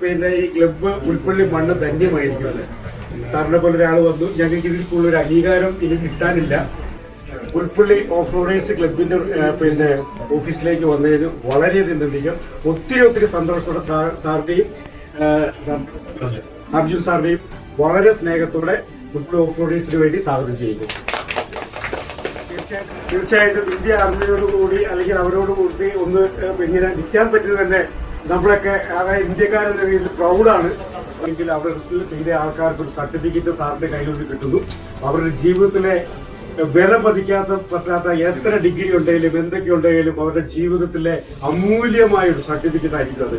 പിന്നെ ഈ ക്ലബ്ബ് പുൽപ്പള്ളി മണ്ണ് ധന്യമായിരിക്കുന്നത്. സാറിനെ പോലെ ഒരാൾ വന്നു, ഞങ്ങൾക്ക് ഇതിൽ കൂടുതൽ ഒരു അംഗീകാരം ഇനി കിട്ടാനില്ല. പുൽപ്പള്ളി ഓഫ് റോഡേഴ്സ് ക്ലബിന്റെ പിന്നെ ഓഫീസിലേക്ക് വന്നതിന് വളരെയധികം നന്ദിക്കും. ഒത്തിരി സന്തോഷത്തോടെ സാറിന്റെയും അർജുൻ സാറിന്റെയും വളരെ സ്നേഹത്തോടെ പുൽപ്പള്ളി ഓഫ് റോഡേഴ്സിന് വേണ്ടി സ്വാഗതം ചെയ്യുന്നു. തീർച്ചയായിട്ടും ഇന്ത്യ ആർമിയോടുകൂടി അല്ലെങ്കിൽ അവരോടുകൂടി ഒന്ന് ഇങ്ങനെ നിൽക്കാൻ പറ്റുന്നത് തന്നെ നമ്മളൊക്കെ അതായത് ഇന്ത്യക്കാരെന്ന രീതിയിൽ പ്രൗഡാണ്. അല്ലെങ്കിൽ അവരുടെ ചെയ്ത ആൾക്കാർക്ക് ഒരു സർട്ടിഫിക്കറ്റ് സാറിന്റെ കയ്യിലൊന്ന് കിട്ടുന്നു. അവരുടെ ജീവിതത്തിലെ വില പറ്റാത്ത എത്ര ഡിഗ്രി ഉണ്ടെങ്കിലും എന്തൊക്കെ ഉണ്ടെങ്കിലും അവരുടെ ജീവിതത്തിലെ അമൂല്യമായ ഒരു സർട്ടിഫിക്കറ്റ് ആയിരിക്കും അത്.